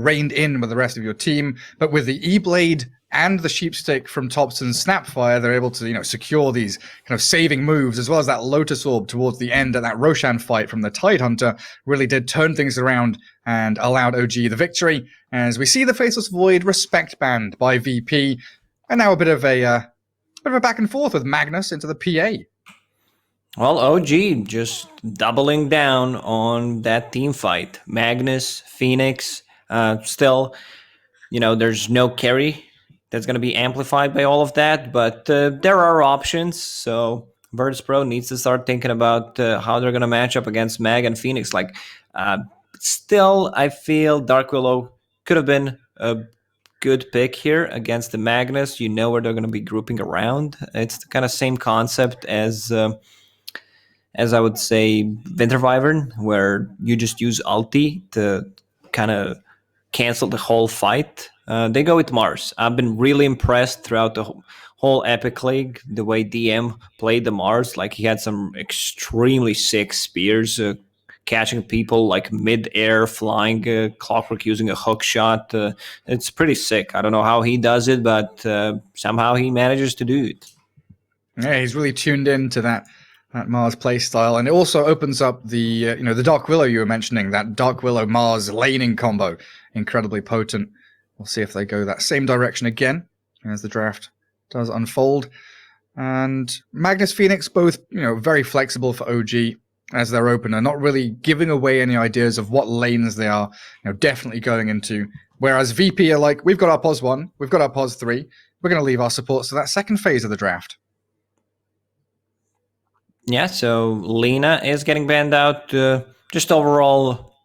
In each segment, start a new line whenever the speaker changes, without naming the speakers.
reined in with the rest of your team. But with the E-Blade and the Sheepstick from Thompson's Snapfire, they're able to, secure these kind of saving moves, as well as that Lotus Orb towards the end. And that Roshan fight from the Tidehunter really did turn things around and allowed OG the victory. As we see the Faceless Void respect banned by VP, and now a bit of a back and forth with Magnus into the PA.
Well, OG just doubling down on that team fight. Magnus, Phoenix, still, there's no carry that's going to be amplified by all of that, but there are options. So Virtus.pro needs to start thinking about how they're going to match up against Mag and Phoenix. Still, I feel Dark Willow could have been a good pick here against the Magnus. You know where they're going to be grouping around. It's the kind of same concept as I would say Winter Wyvern, where you just use ulti to kind of cancel the whole fight. They go with Mars. I've been really impressed throughout the whole Epic League, the way DM played the Mars. He had some extremely sick spears, catching people mid-air, flying Clockwork using a hook shot. It's pretty sick. I don't know how he does it, but somehow he manages to do it.
Yeah, he's really tuned into that Mars playstyle, and it also opens up the the Dark Willow you were mentioning, that Dark Willow Mars laning combo, incredibly potent. We'll see if they go that same direction again as the draft does unfold. And Magnus Phoenix, both very flexible for OG as their opener, not really giving away any ideas of what lanes they are definitely going into. Whereas VP are like, we've got our POS 1, we've got our POS 3, we're going to leave our supports to that second phase of the draft.
Yeah, so Lina is getting banned out. Just overall,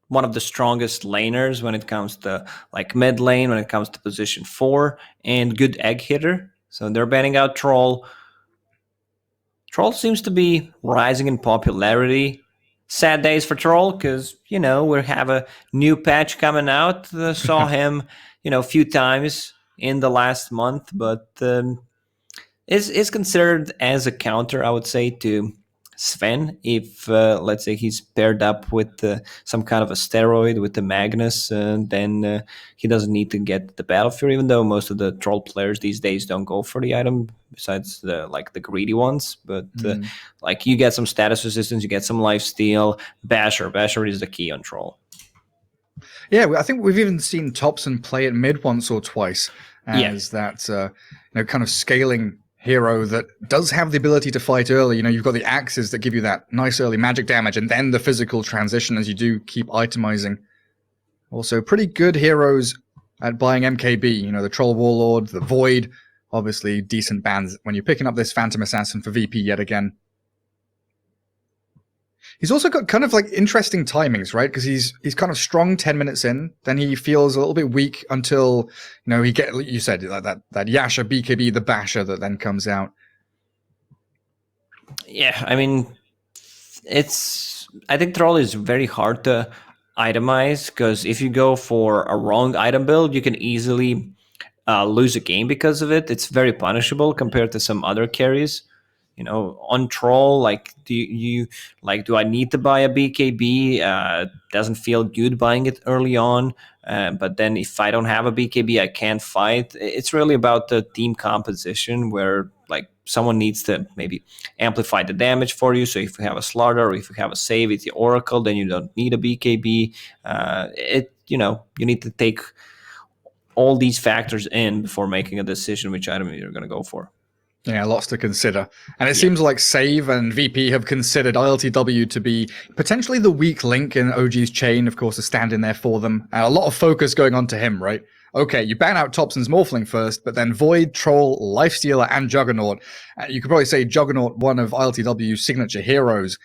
one of the strongest laners when it comes to mid lane, when it comes to position 4, and good egg hitter. So they're banning out Troll. Troll seems to be rising in popularity. Sad days for Troll because, we have a new patch coming out. Saw him, a few times in the last month, but is considered as a counter, I would say, to Sven, if let's say he's paired up with some kind of a steroid with the Magnus, then he doesn't need to get the Battlefield, even though most of the Troll players these days don't go for the item, besides the greedy ones. But you get some status resistance, you get some lifesteal. Basher is the key on Troll.
Yeah, I think we've even seen Thompson play it mid once or twice as that kind of scaling hero that does have the ability to fight early. You've got the axes that give you that nice early magic damage, and then the physical transition as you do keep itemizing. Also, pretty good heroes at buying MKB. The Troll Warlord, the Void, obviously decent bans when you're picking up this Phantom Assassin for VP yet again. He's also got kind of interesting timings, right? Because he's kind of strong 10 minutes in, then he feels a little bit weak until you said that Yasha BKB, the Basher, that then comes out.
Yeah, I mean, I think Troll is very hard to itemize, because if you go for a wrong item build, you can easily lose a game because of it. It's very punishable compared to some other carries. On Troll, do I need to buy a BKB? Doesn't feel good buying it early on. But then if I don't have a BKB, I can't fight. It's really about the team composition, where someone needs to maybe amplify the damage for you. So if you have a Slaughter, or if you have a save, it's the Oracle, then you don't need a BKB. You need to take all these factors in before making a decision which item you're going to go for.
Yeah, lots to consider. And it seems like Save and VP have considered ILTW to be potentially the weak link in OG's chain, of course, to stand in there for them. And a lot of focus going on to him, right? Okay, you ban out Thompson's Morphling first, but then Void, Troll, Lifestealer, and Juggernaut. You could probably say Juggernaut, one of ILTW's signature heroes,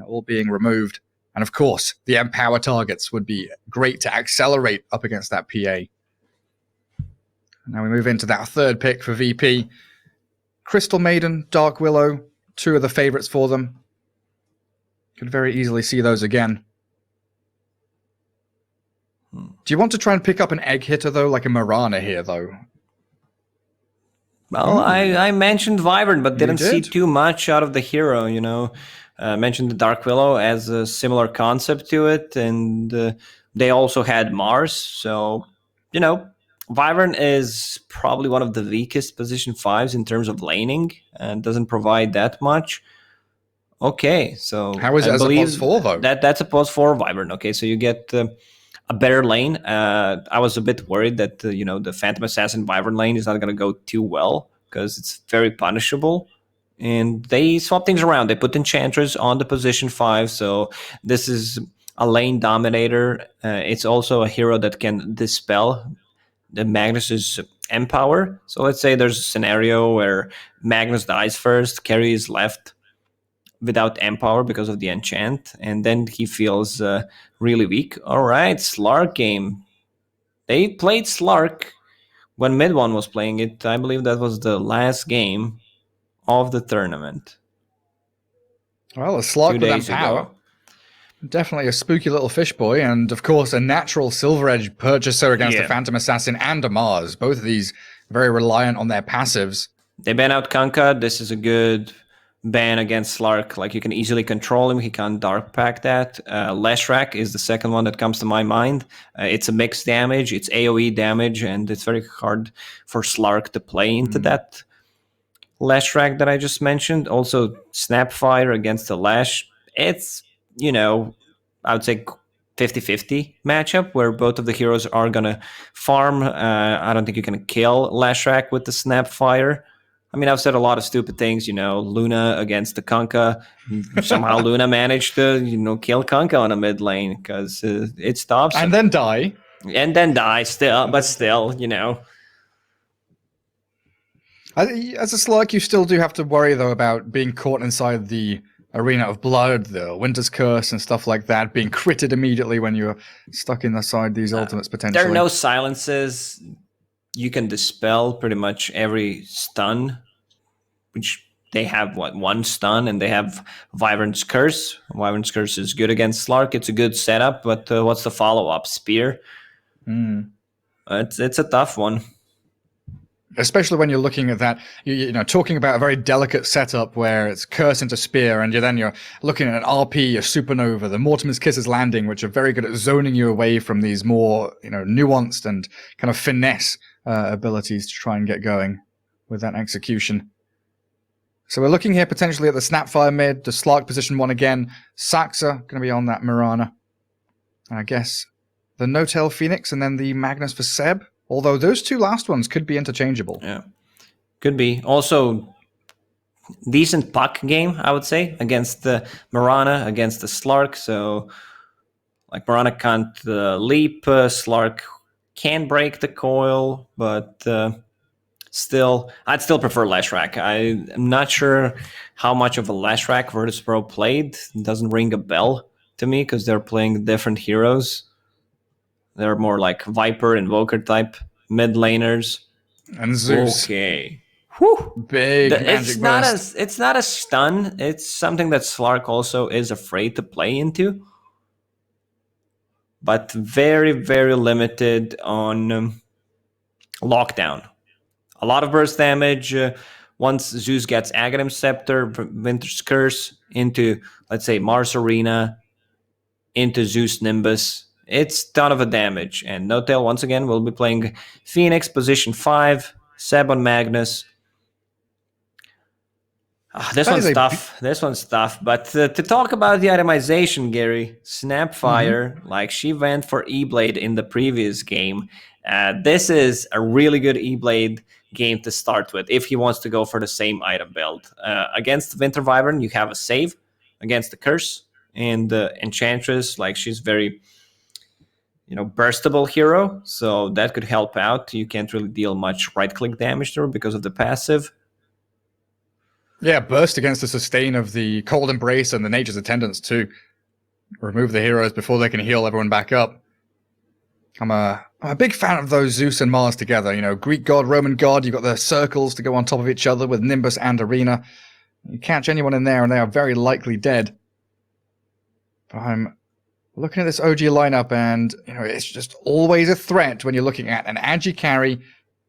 all being removed. And of course, the Empower targets would be great to accelerate up against that PA. Now we move into that third pick for VP. Crystal Maiden, Dark Willow, two of the favorites for them. Could very easily see those again. Do you want to try and pick up an egg hitter, though, like a Mirana here, though?
Well, I mentioned Wyvern, but didn't see too much out of the hero, mentioned the Dark Willow as a similar concept to it, and They also had Mars, so Wyvern is probably one of the weakest position 5s in terms of laning and doesn't provide that much. Okay, so
How is
I
it as a
believe
+4 though?
that's a +4 Wyvern. Okay, so you get a better lane. I was a bit worried that the Phantom Assassin Wyvern lane is not going to go too well because it's very punishable. And they swap things around. They put Enchantress on the position 5, so this is a lane dominator. It's also a hero that can dispel the Magnus's Empower. So let's say there's a scenario where Magnus dies first, Carry is left without Empower because of the enchant, and then he feels really weak. All right, Slark game. They played Slark when Mid One was playing it. I believe that was the last game of the tournament.
Well, a Slark
2
with
days
Empower.
ago.
Definitely a spooky little fish boy, and of course a natural Silver Edge purchaser against
Yeah.
a Phantom Assassin and a Mars. Both of these very reliant on their passives.
They ban out Kanka. This is a good ban against Slark. Like, you can easily control him. He can't Dark Pack that. Leshrac is the second one that comes to my mind. It's a mixed damage. It's AoE damage, and it's very hard for Slark to play into that Leshrac that I just mentioned. Also, Snapfire against the Lash. It's, I would say 50-50 matchup where both of the heroes are going to farm. I don't think you can kill Leshrac with the Snapfire. I mean, I've said a lot of stupid things, Luna against the Kunkka. Somehow Luna managed to, kill Kunkka on a mid lane because it stops
And
him.
then die.
And then die still, but still,
As a Slark, you still do have to worry, though, about being caught inside the Arena of Blood, the Winter's Curse, and stuff like that, being critted immediately when you're stuck inside these ultimates, potentially.
There are no silences. You can dispel pretty much every stun, which they have, one stun, and they have Wyvern's Curse. Wyvern's Curse is good against Slark. It's a good setup, but what's the follow-up? Spear? It's a tough one.
Especially when you're looking at that, talking about a very delicate setup where it's Curse into Spear, and you're looking at an RP, a Supernova, the Mortimer's Kisses Landing, which are very good at zoning you away from these more, nuanced and kind of finesse abilities to try and get going with that execution. So we're looking here potentially at the Snapfire mid, the Slark position 1 again, Saxa going to be on that Mirana, and I guess the No-Tail Phoenix, and then the Magnus for Seb. Although those two last ones could be interchangeable.
Yeah, could be. Also, decent puck game, I would say, against the Mirana, against the Slark. So, like, Mirana can't leap. Slark can break the coil, but I'd still prefer Leshrac. I'm not sure how much of a Leshrac Virtus.pro played. It doesn't ring a bell to me because they're playing different heroes. They're more like Viper, Invoker type mid laners.
And Zeus.
Okay. Whew.
Big magic burst.
It's not a stun. It's something that Slark also is afraid to play into. But very, very limited on lockdown. A lot of burst damage. Once Zeus gets Aghanim Scepter, Winter's Curse into, let's say, Mars Arena, into Zeus Nimbus, it's a ton of a damage. And No-Tail, once again, will be playing Phoenix, position 5, Seb on Magnus. This one's tough. But to talk about the itemization, Gary, Snapfire, like she went for E-Blade in the previous game. This is a really good E-Blade game to start with if he wants to go for the same item build. Against Winter Wyvern, you have a save. Against the Curse and the Enchantress, like she's very, burstable hero. So that could help out. You can't really deal much right-click damage to her because of the passive.
Yeah, burst against the sustain of the Cold Embrace and the Nature's Attendants too. Remove the heroes before they can heal everyone back up. I'm a big fan of those Zeus and Mars together. Greek god, Roman god, you've got the circles to go on top of each other with Nimbus and Arena. You catch anyone in there and they are very likely dead. But I'm looking at this OG lineup and, it's just always a threat when you're looking at an Agi carry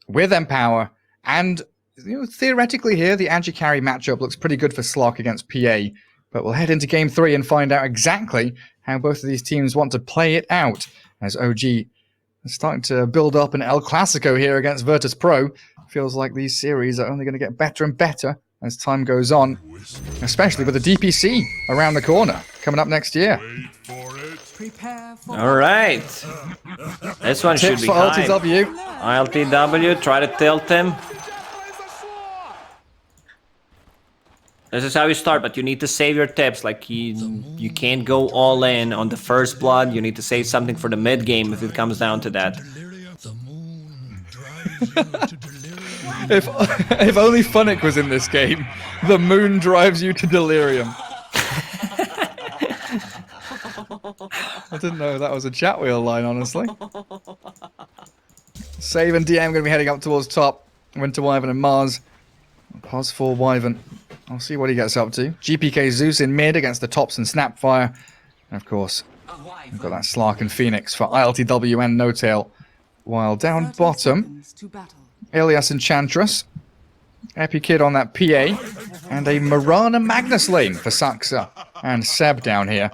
with Empower. And, theoretically here, the Agi carry matchup looks pretty good for Slark against PA. But we'll head into Game 3 and find out exactly how both of these teams want to play it out. as OG is starting to build up an El Clasico here against Virtus.pro. Feels like these series are only going to get better and better as time goes on, especially with the DPC around the corner coming up next year.
All right. This one should
Tips
be
for
high.
LTW.
LTW, try to tilt him. This is how you start, but you need to save your tips. Like, you can't go all in on the first blood. You need to save something for the mid game if it comes down to that.
If only Funnick was in this game, the moon drives you to delirium. I didn't know that was a chat wheel line, honestly. Save and DM going to be heading up towards top. Winter Wyvern and Mars. Pause for Wyvern. I'll see what he gets up to. GPK Zeus in mid against the Tops and SAPPHIRE. And of course, we've got that Slark and Phoenix for ILTW and No Tail. While down bottom, Ilias Enchantress, Epikid on that PA, and a Mirana Magnus lane for Saxa and Seb down here.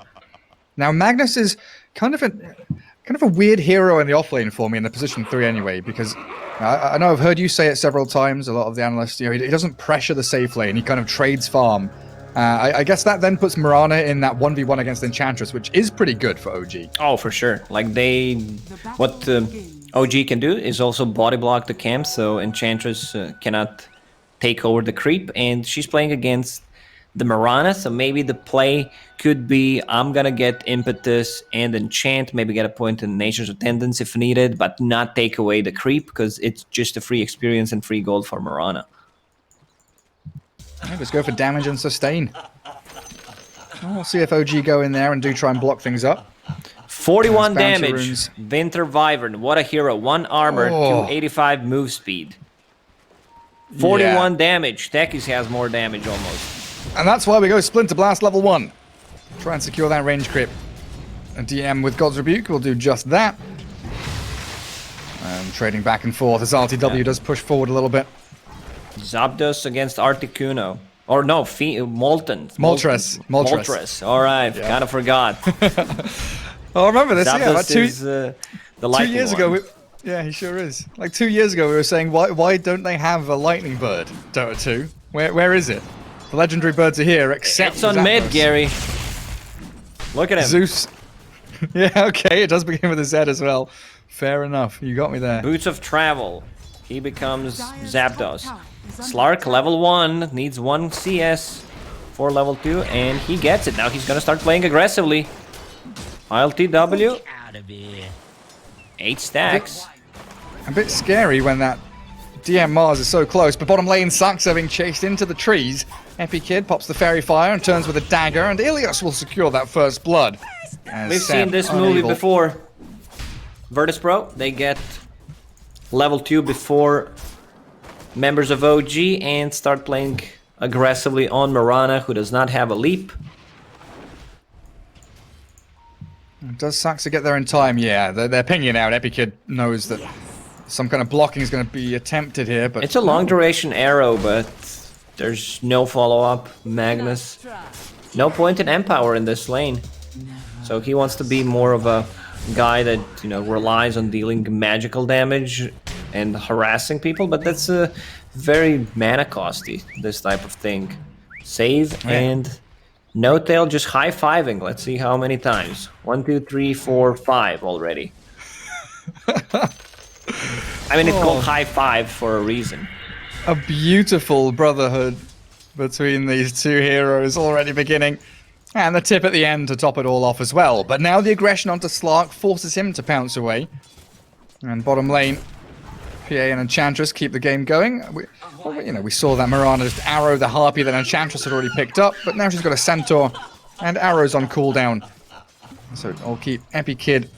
Now Magnus is kind of a weird hero in the offlane for me in the position 3 anyway, because I know I've heard you say it several times, a lot of the analysts, he doesn't pressure the safe lane, he kind of trades farm. I guess that then puts Mirana in that 1v1 against Enchantress, which is pretty good for OG.
Oh, for sure. Like, what OG can do is also body block the camp, so Enchantress cannot take over the creep, and she's playing against the Mirana, so maybe the play could be, I'm gonna get Impetus and Enchant, maybe get a point in Nature's Attendance if needed, but not take away the creep, because it's just a free experience and free gold for Mirana.
Yeah, let's go for damage and sustain. We'll see if OG go in there and do try and block things up.
41 damage.
Runes.
Winter Wyvern, what a hero. 1 armor, 285 move speed. 41 damage. Tekis has more damage almost.
And that's why we go Splinter Blast level 1. Try and secure that range creep. And DM with God's Rebuke will do just that. And trading back and forth as RTW does push forward a little bit.
Zapdos against Articuno. Or no, Moltres. Alright, kind of forgot.
Oh, I remember this,
Zapdos
yeah. About
is the lightning
2 years ago, yeah, he sure is. Like 2 years ago, we were saying, why don't they have a lightning bird, Dota 2? Where is it? The legendary birds are here, except
it's on
Zapdos.
mid, Gary. Look at him.
Zeus. Yeah, okay, it does begin with a Z as well. Fair enough, you got me there.
Boots of Travel. He becomes Zapdos. Slark, level 1, needs 1 CS for level 2, and he gets it. Now he's gonna start playing aggressively. ILTW. 8 stacks.
A bit scary when that DM Mars is so close, but bottom lane Saxa being chased into the trees. Epikid pops the Fairy Fire and turns with a dagger, and Ilias will secure that first blood.
We've seen this movie before. Virtus.pro, they get level 2 before members of OG and start playing aggressively on Mirana, who does not have a leap.
Does Saxa get there in time? Yeah, they're pinging out. Epikid knows that some kind of blocking is going to be attempted here, but...
It's a long duration arrow, but there's no follow-up. Magnus. No point in Empower in this lane. So he wants to be more of a guy that, relies on dealing magical damage and harassing people, but that's very mana costy, this type of thing. Save and No Tail just high-fiving. Let's see how many times. 1, 2, 3, 4, 5 already. I mean, it's called high five for a reason.
A beautiful brotherhood between these two heroes already beginning. And the tip at the end to top it all off as well. But now the aggression onto Slark forces him to pounce away. And bottom lane, PA and Enchantress keep the game going. We saw that Mirana just arrow the Harpy that Enchantress had already picked up. But now she's got a Centaur and arrows on cooldown. So I'll keep Epikid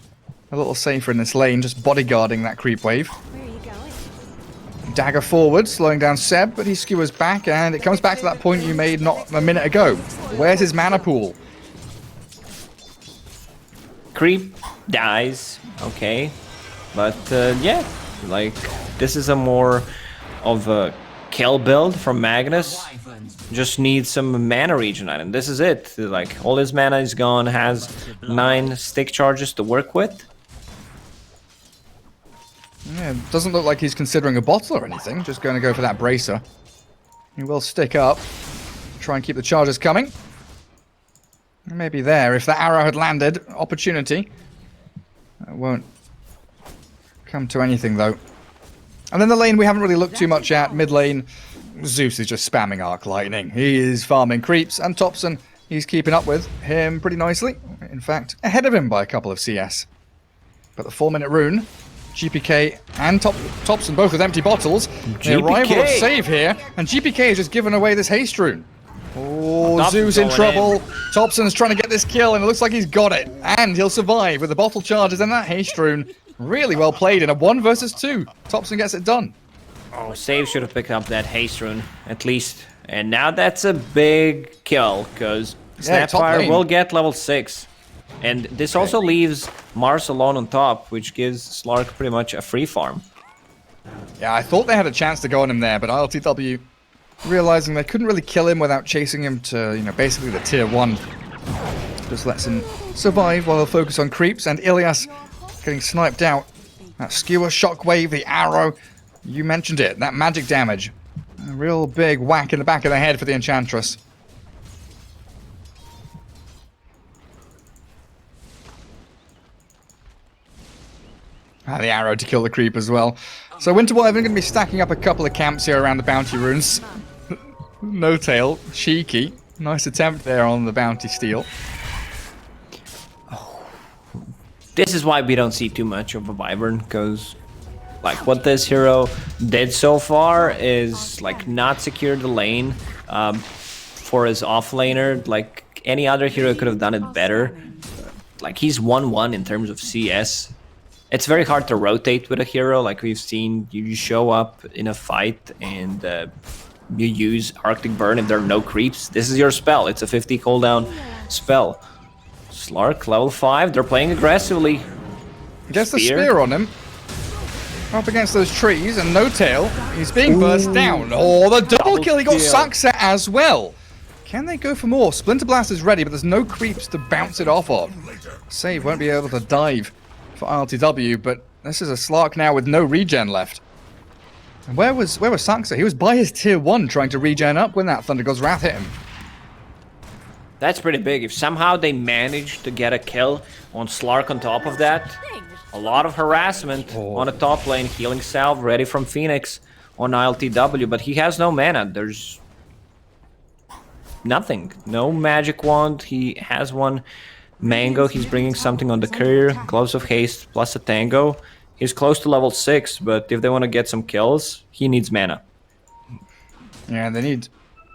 a little safer in this lane, just bodyguarding that creep wave.
Where are you going?
Dagger forward, slowing down Seb, but he skewers back, and it comes back to that point you made not a minute ago. Where's his mana pool?
Creep dies, okay. But yeah, like, this is a more of a kill build from Magnus. Just needs some mana regen item. This is it. Like, all his mana is gone, has 9 stick charges to work with.
Yeah, doesn't look like he's considering a bottle or anything. Just going to go for that bracer. He will stick up. Try and keep the charges coming. Maybe there. If that arrow had landed, opportunity. That won't come to anything, though. And then the lane we haven't really looked too much at. Mid lane, Zeus is just spamming Arc Lightning. He is farming creeps, and Thompson, he's keeping up with him pretty nicely. In fact, ahead of him by a couple of CS. But the 4-minute rune, GPK and Thompson both with empty bottles. The arrival of save here, and GPK has just given away this haste rune. Oh, Zeus in trouble. Thompson's trying to get this kill, and it looks like he's got it. And he'll survive with the bottle charges and that haste rune. Really well played in a 1 versus 2. Thompson gets it done.
Oh, Save should have picked up that haste rune, at least. And now that's a big kill, because SAPPHIRE will get level 6. And this also leaves Mars alone on top, which gives Slark pretty much a free farm.
Yeah, I thought they had a chance to go on him there, but ILTW, realizing they couldn't really kill him without chasing him to, you know, basically the tier 1. Just lets him survive while he'll focus on creeps, and Ilias getting sniped out. That skewer, shockwave, the arrow. You mentioned it, that magic damage. A real big whack in the back of the head for the Enchantress. The arrow to kill the creep as well. So Winter Wyvern going to be stacking up a couple of camps here around the bounty runes. No tail, cheeky. Nice attempt there on the bounty steal.
This is why we don't see too much of a Wyvern, because like what this hero did so far is like not secure the lane for his offlaner. Like any other hero could have done it better. Like he's 1-1 in terms of CS. It's very hard to rotate with a hero. Like we've seen, you show up in a fight and you use Arctic Burn if there are no creeps. This is your spell. It's a 50 cooldown spell. Slark, level 5. They're playing aggressively.
Gets the spear on him. Up against those trees, and no tail. He's being burst down. Oh, the double kill. He got Saxa as well. Can they go for more? Splinter Blast is ready, but there's no creeps to bounce it off of. Save won't be able to dive for ILTW, but this is a Slark now with no regen left. And where was Saxa? He was by his tier 1 trying to regen up when that Thunder God's Wrath hit him.
That's pretty big. If somehow they manage to get a kill on Slark on top of that, a lot of harassment on the top lane. Healing Salve ready from Phoenix on ILTW, but he has no mana. There's nothing. No magic wand. He has one Mango. He's bringing something on the courier. Gloves of Haste plus a Tango. He's close to level 6, but if they want to get some kills, he needs mana.
Yeah, they need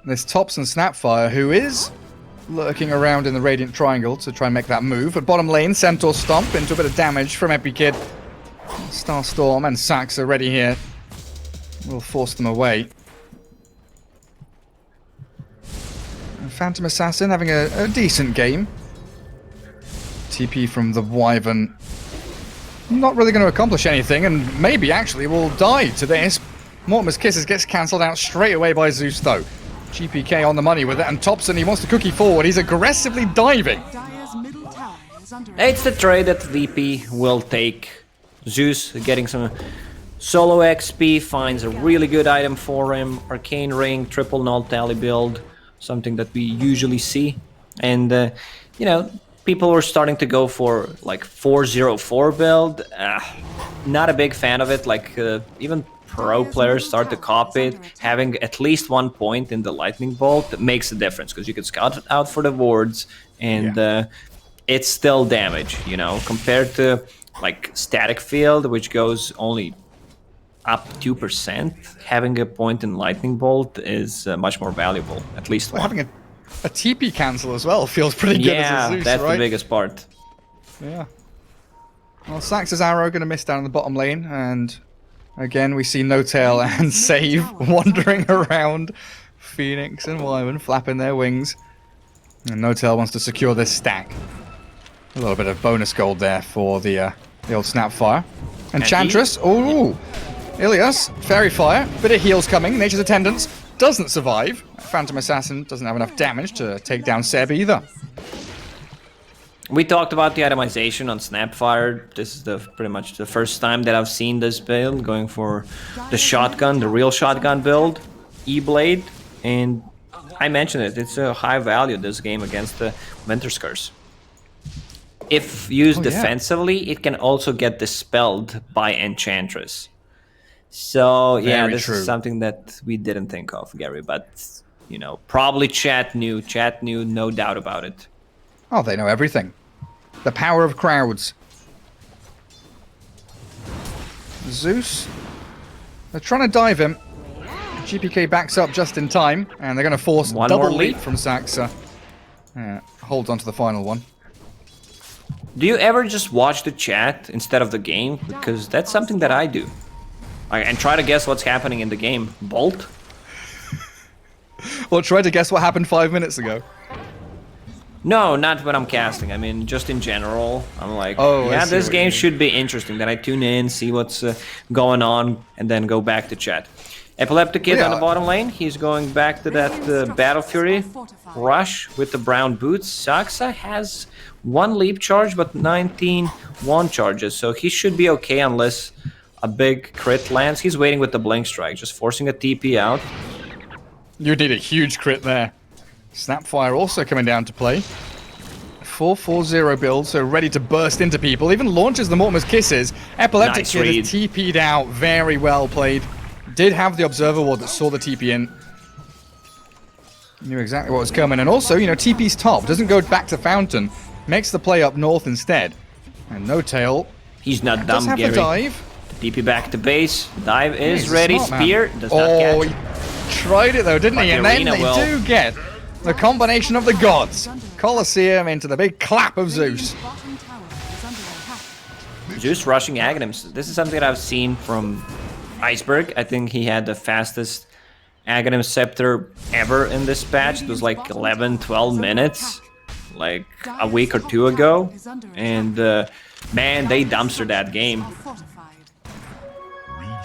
this Thompson SAPPHIRE, who is lurking around in the Radiant Triangle to try and make that move. At bottom lane, Centaur Stomp into a bit of damage from Epikid. Starstorm and Sax are ready here. We'll force them away. And Phantom Assassin having a decent game. TP from the Wyvern. Not really going to accomplish anything, and maybe actually will die to this. Mortimer's Kisses gets cancelled out straight away by Zeus, though. GPK on the money with it, and Thompson, he wants to cookie forward. He's aggressively diving.
It's the trade that VP will take. Zeus getting some solo XP, finds a really good item for him. Arcane Ring, triple null tally build, something that we usually see. And, you know, people were starting to go for like 404 build. Not a big fan of it. Like even pro players start to copy it. Having at least 1 point in the lightning bolt makes a difference, because you can scout it out for the wards, and it's still damage, you know, compared to like static field, which goes only up 2%. Having a point in lightning bolt is much more valuable, at least one.
Having a TP cancel as well feels pretty good as a Zeus,
that's
right?
the biggest part.
Yeah. Well, Sax's arrow going to miss down in the bottom lane, and again we see No Tail and Save wandering around. Phoenix and Wyvern flapping their wings. And No Tail wants to secure this stack. A little bit of bonus gold there for the old SAPPHIRE. Enchantress, ooh! Ilias, Fairy Fire, bit of heals coming. Nature's Attendants doesn't survive. Phantom Assassin doesn't have enough damage to take down Seb either.
We talked about the itemization on SAPPHIRE. This is pretty much the first time that I've seen this build going for the shotgun, the real shotgun build, E-Blade, and I mentioned it. It's a high value this game against the Winter's Curse. If used defensively, it can also get dispelled by Enchantress. So yeah,
Very
this
true.
is something that we didn't think of, Gary. But you know, probably chat knew, no doubt about it.
Oh, they know everything. The power of crowds. Zeus. They're trying to dive him. GPK backs up just in time, and they're going to force
One
double
more
leap
leap.
from Saxa. Holds on to the final one.
Do you ever just watch the chat instead of the game? Because that's something that I do. And try to guess what's happening in the game. Bolt?
Well, try to guess what happened 5 minutes ago.
No, not when I'm casting. I mean, just in general. I'm like,
Oh, I
yeah,
see
this
what
game
you mean.
should be interesting. Then I tune in, see what's going on, and then go back to chat. Epileptic Kid on the bottom lane. He's going back to that Battle Fury rush with the brown boots. Saxa has 1 leap charge, but 19 wand charges. So he should be okay unless a big crit lands. He's waiting with the Blink Strike, just forcing a TP out.
You did a huge crit there. Snapfire also coming down to play. 4-4-0 build, so ready to burst into people. Even launches the Mortimer's Kisses. Epileptic
Nice
Kid
read.
is TP'd out. Very well played. Did have the Observer Ward that saw the TP in. Knew exactly what was coming. And also, you know, TP's top. Doesn't go back to Fountain. Makes the play up north instead. And No Tail
He's not
does
dumb,
have
Gary.
the dive.
TP back to base. Dive is
He's a
ready.
smart man.
Spear does not
Oh,
catch.
he tried it though, didn't he?
But
And then
Arena
they
will.
do get the combination of the gods. Colosseum into the big clap of Zeus.
Bottom tower is under attack.
Zeus rushing Aghanims. This is something that I've seen from Iceberg. I think he had the fastest Aghanim Scepter ever in this patch. It was like 11, 12 minutes, like a week or two ago. And man, they dumpstered that game.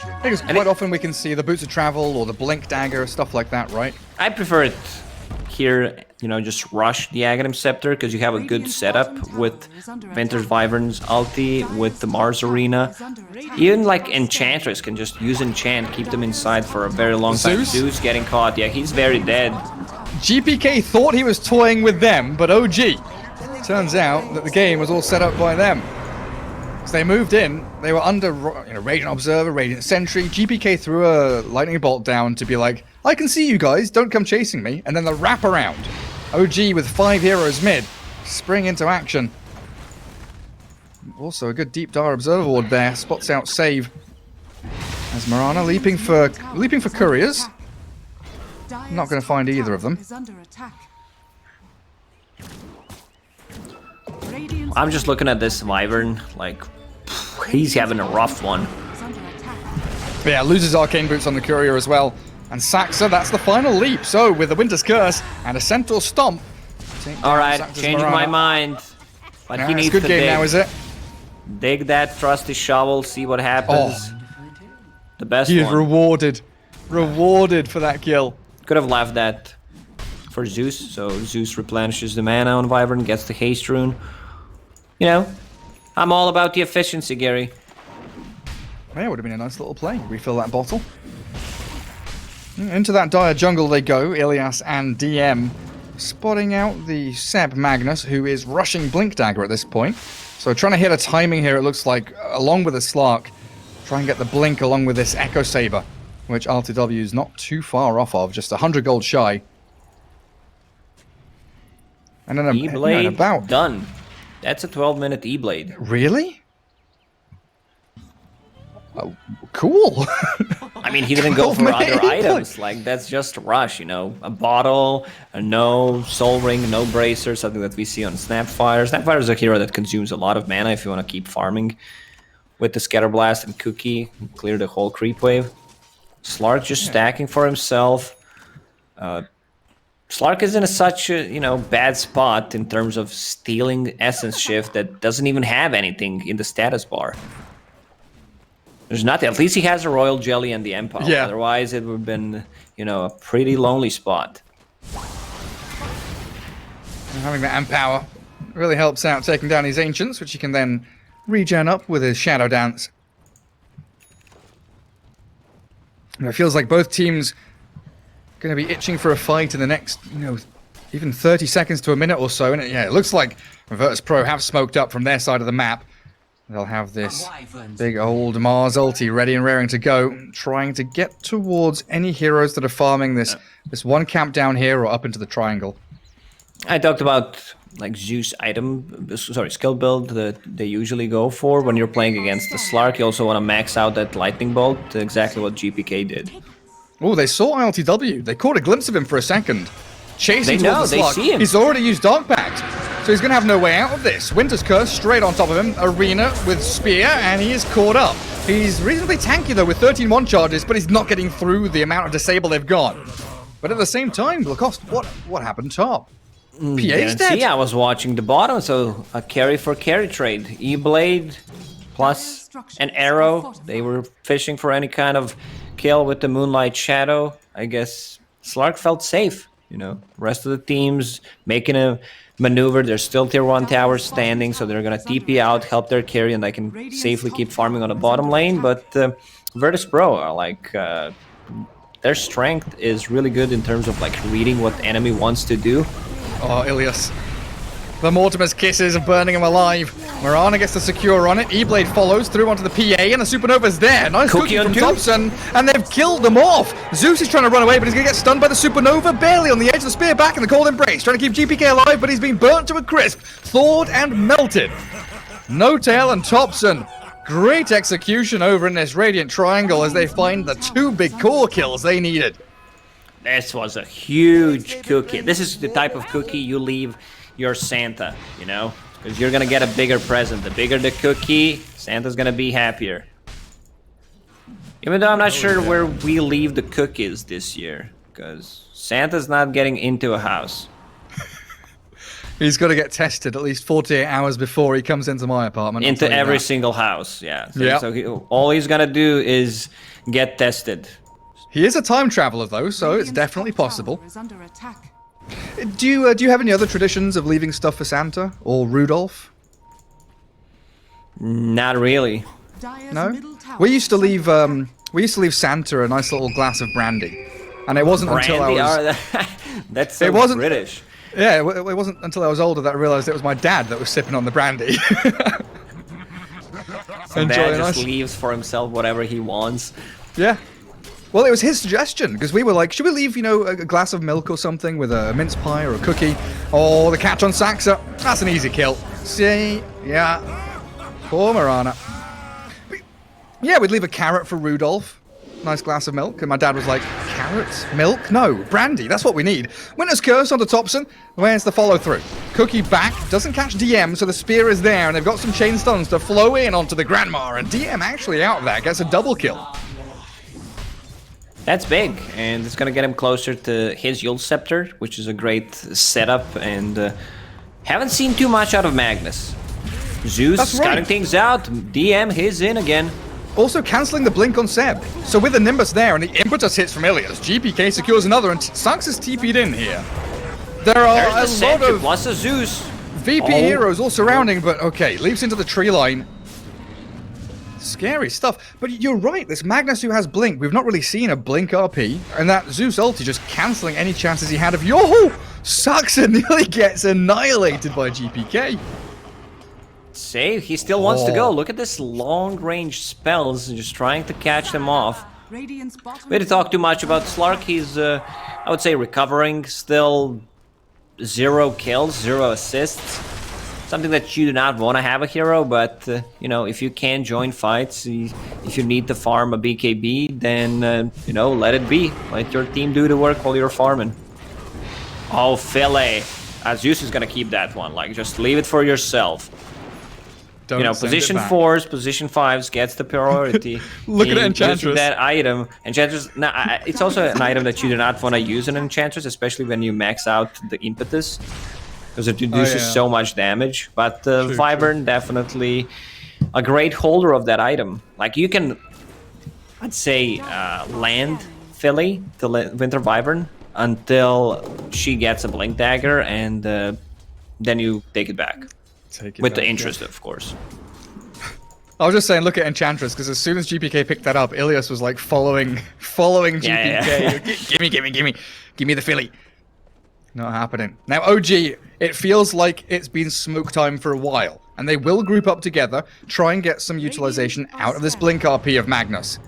I think it's quite often we can see the Boots of Travel or the Blink Dagger, stuff like that, right?
I prefer it here, you know, just rush the Aghanim Scepter because you have a good setup with Winter's Wyvern's ulti, with the Mars Arena. Even like Enchantress can just use Enchant, keep them inside for a very long time.
Zeus?
Zeus getting caught, yeah, he's very dead.
GPK thought he was toying with them, but OG. Turns out that the game was all set up by them. So they moved in, they were under Radiant Observer, Radiant Sentry. GPK threw a lightning bolt down to be like, I can see you guys, don't come chasing me. And then the wraparound. OG with 5 heroes mid, spring into action. Also a good deep Dire Observer Ward there, spots out save. As Mirana leaping for couriers. Not going to find either of them.
I'm just looking at this Wyvern, like, he's having a rough one.
But yeah, loses Arcane Boots on the Courier as well. And Saxa, that's the final leap. So, with the Winter's Curse and a Centaur Stomp.
Alright,
Saxa's
changing my
Mirana.
mind. But
Yeah,
he
it's
needs
a good
to
game
dig.
now, is it?
Dig that trusty shovel, see what happens. The best
He is
one.
rewarded. Rewarded for that kill.
Could have left that for Zeus, so Zeus replenishes the mana on Wyvern, gets the haste rune. You know, I'm all about the efficiency, Gary.
Yeah, would have been a nice little play. Refill that bottle. Into that dire jungle they go, Ilias and DM. Spotting out the Seb Magnus, who is rushing Blink Dagger at this point. So trying to hit a timing here, it looks like, along with the Slark. Try and get the Blink along with this Echo Saber, which RTW is not too far off of, just 100 gold shy. And then
E-Blade
about...
done. That's a 12-minute E-Blade.
Really? Oh, cool.
I mean, he didn't go for
12-minute
other
E-Blade.
items. Like, that's just rush, you know. A bottle, a no soul ring, no bracer, something that we see on Snapfire. Snapfire is a hero that consumes a lot of mana if you want to keep farming. With the Scatterblast and Cookie, clear the whole creep wave. Slark just stacking for himself. Slark is in such a bad spot in terms of stealing Essence Shift that doesn't even have anything in the status bar. There's nothing. At least he has a Royal Jelly and the Empire.
Yeah.
Otherwise, it would have been, a pretty lonely spot.
Having that Empower. Really helps out taking down his Ancients, which he can then regen up with his Shadow Dance. And it feels like both teams going to be itching for a fight in the next, even 30 seconds to a minute or so. And it looks like Virtus.pro have smoked up from their side of the map. They'll have this big old Mars ulti ready and raring to go, trying to get towards any heroes that are farming this one camp down here or up into the triangle.
I talked about like Zeus skill build that they usually go for when you're playing against the Slark. You also want to max out that lightning bolt, exactly what GPK did.
Oh, they saw ILTW. They caught a glimpse of him for a second. Chasing
They know,
towards the
they
Slark.
see him.
He's already used Dark Pact, so he's going to have no way out of this. Winter's Curse straight on top of him. Arena with Spear, and he is caught up. He's reasonably tanky, though, with 13-1 charges, but he's not getting through the amount of disable they've got. But at the same time, Lacoste, what happened top? PA's dead.
See, I was watching the bottom, so a carry for carry trade. E-Blade plus an arrow. They were fishing for any kind of kill with the Moonlight Shadow. I guess Slark felt safe, Rest of the teams making a maneuver. There's still tier 1 towers standing, so they're going to TP out, help their carry, and they can safely keep farming on the bottom lane. But Virtus.pro are their strength is really good in terms of reading what the enemy wants to do.
Oh, Ilias. The Mortimer's kisses are burning him alive. Mirana gets the secure on it. E-Blade follows through onto the PA, and the Supernova's there. Nice cookie from Thompson, and they've killed them off. Zeus is trying to run away, but he's going to get stunned by the Supernova. Barely on the edge of the spear back in the cold embrace. Trying to keep GPK alive, but he's been burnt to a crisp. Thawed and melted. No Tail and Thompson. Great execution over in this Radiant Triangle as they find the 2 big core kills they needed.
This was a huge cookie. This is the type of cookie you leave your Santa, because you're gonna get a bigger present. The bigger the cookie, Santa's gonna be happier. Even though I'm not sure where we leave the cookies this year, because Santa's not getting into a house.
He's got to get tested at least 48 hours before he comes into my apartment.
Into every single house, yeah. So,
Yep.
all he's gonna do is get tested.
He is a time traveler, though, so it's definitely possible.
Is under attack.
Do you have any other traditions of leaving stuff for Santa or Rudolph?
Not really.
Dire's
No.
middle tower
We used to
is
leave
under attack.
Santa a nice little glass of brandy, and it wasn't until I was
That's so
It wasn't-
British.
it wasn't until I was older that I realized it was my dad that was sipping on the brandy.
So Dad just leaves for himself whatever he wants.
Yeah. Well, it was his suggestion, because we were like, should we leave, a glass of milk or something with a mince pie or a cookie? Oh, the catch on Saxa. That's an easy kill. See? Yeah. Poor Mirana. Yeah, we'd leave a carrot for Rudolph. Nice glass of milk. And my dad was like, carrots? Milk? No, brandy. That's what we need. Winter's Curse onto Thompson. Where's the follow through? Cookie back. Doesn't catch DM, so the spear is there. And they've got some chain stuns to flow in onto the Grandma. And DM actually out of that gets a double kill.
That's big, and it's gonna get him closer to his Yule Scepter, which is a great setup, and haven't seen too much out of Magnus. Zeus
That's right.
scouting things out, DM his in again.
Also cancelling the blink on Seb. So with the Nimbus there and the impetus hits from Ilias, GPK secures another, and Sux is TP'd in here. There are
There's the
a lot
Sentry
of
plus a Zeus.
VP heroes all surrounding, but okay, leaps into the tree line. Scary stuff. But you're right, this Magnus who has Blink, we've not really seen a Blink RP, and that Zeus ulti just cancelling any chances he had of yo! Saxa nearly gets annihilated by GPK.
Save, he still wants to go. Look at this long-range spells, just trying to catch them off.
Radiant's bottom
We didn't talk too much about Slark. He's, I would say, recovering. Still 0 kills, 0 assists. Something that you do not want to have a hero, but, if you can join fights, if you need to farm a BKB, then, let it be. Let your team do the work while you're farming. Oh, Philly. Zeus is going to keep that one. Just leave it for yourself.
Don't send
Position
it back.
4s, position 5s gets the priority.
Look at
In
Enchantress.
using that item. Enchantress, it's also an item that you do not want to use in Enchantress, especially when you max out the impetus. Because it reduces so much damage. But Wyvern, definitely a great holder of that item. You can, I'd say, land Philly, the Winter Wyvern, until she gets a Blink Dagger, and then you take it back.
Take it
With
back,
the
yeah.
interest, of course.
I was just saying, look at Enchantress, because as soon as GPK picked that up, Ilias was like following GPK.
Yeah.
Give me the Philly. Not happening. Now, OG, it feels like it's been smoke time for a while, and they will group up together, try and get some utilization out of this Blink RP of Magnus.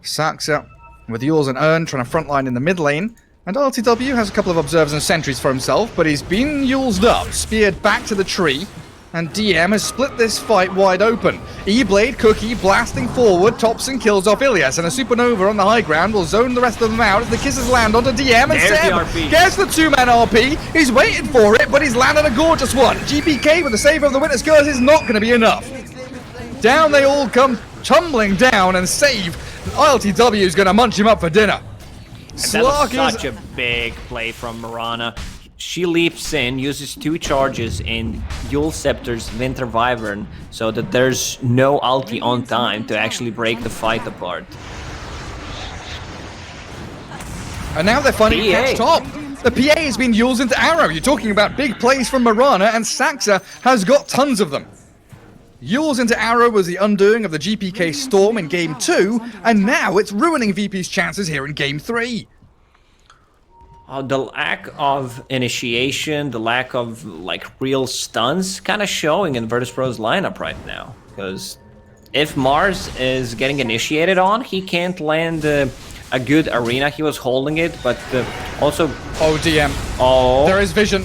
Saxa with Yules and Urn trying to frontline in the mid lane, and RTW has a couple of observers and sentries for himself, but he's been Yules'd up, speared back to the tree, and DM has split this fight wide open. E-Blade, Cookie blasting forward, Thompson kills off Ilias, and a Supernova on the high ground will zone the rest of them out as the kisses land onto DM, and
There's
Seb
the RP.
gets the two-man RP. He's waiting for it, but he's landed a gorgeous one. GPK with the save of the Witness Curse is not going to be enough. Down they all come tumbling down, and save. ILTW is going to munch him up for dinner.
That was
Slark
such a big play from Mirana. She leaps in, uses 2 charges in Yule Scepter's Winter Wyvern, so that there's no ulti on time to actually break the fight apart.
And now they're finding
PA.
catch top. The PA has been Yules into Arrow. You're talking about big plays from Mirana, and Saxa has got tons of them. Yules into Arrow was the undoing of the GPK Storm in Game 2, and now it's ruining VP's chances here in Game 3.
The lack of initiation, the lack of like real stuns, kind of showing in Virtus.pro's lineup right now. Because if Mars is getting initiated on, he can't land a good arena. He was holding it, but also...
Oh, DM.
Oh,
There is vision.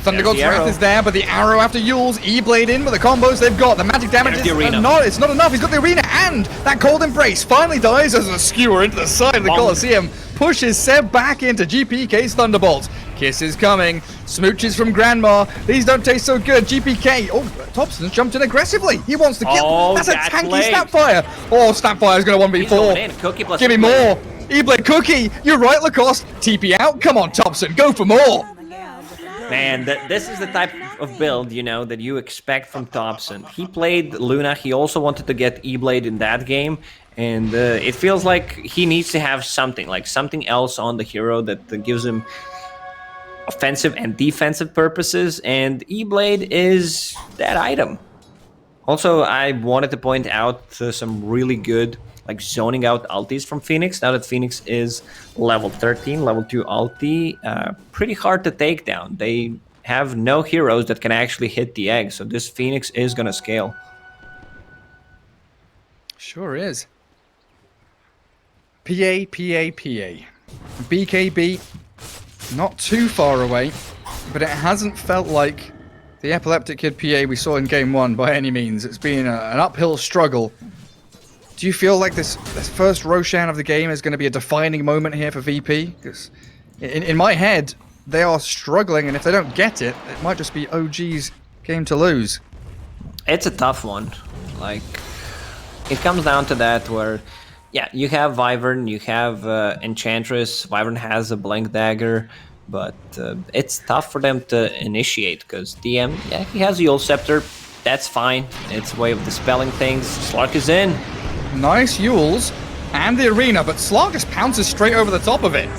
Thunder
There's
God's
the
Wrath
arrow.
is there, but the arrow after Yules, E-Blade in with the combos they've got. The magic damage
There's
is
the arena.
it's not enough. He's got the arena, and that cold embrace finally dies as a skewer into the side of the
Bonk.
Colosseum pushes Seb back into GPK's Thunderbolt. Kisses coming, smooches from Grandma. These don't taste so good. GPK, oh, Thompson's jumped in aggressively. He wants to kill.
Oh,
That's a
that
tanky
blade.
Snapfire. Oh, Snapfire's going to 1v4.
he's going in. Cookie plus
Give me
E-Blade.
more. E-Blade Cookie, you're right, Lacoste. TP out. Come on, Thompson, go for more.
Man, this is the type of build, you know, that you expect from Thompson. He played Luna, he also wanted to get E-Blade in that game, and it feels like he needs to have something, like something else on the hero that gives him offensive and defensive purposes, and E-Blade is that item. Also, I wanted to point out some really good like zoning out ultis from Phoenix. Now that Phoenix is level 13, level 2 ulti, pretty hard to take down. They have no heroes that can actually hit the egg, so this Phoenix is gonna scale.
Sure is. PA. BKB, not too far away, but it hasn't felt like the Epileptic Kid PA we saw in Game 1 by any means. It's been an uphill struggle. Do you feel like this first Roshan of the game is going to be a defining moment here for VP? Because in my head, they are struggling, and if they don't get it, it might just be OG's game to lose.
It's a tough one. Like, it comes down to that where, yeah, you have Wyvern, you have Enchantress. Wyvern has a Blank Dagger, but it's tough for them to initiate because DM, yeah, he has Yule Scepter. That's fine. It's a way of dispelling things. Slark is in.
Nice Yules and the arena, but Slark just pounces straight over the top of it.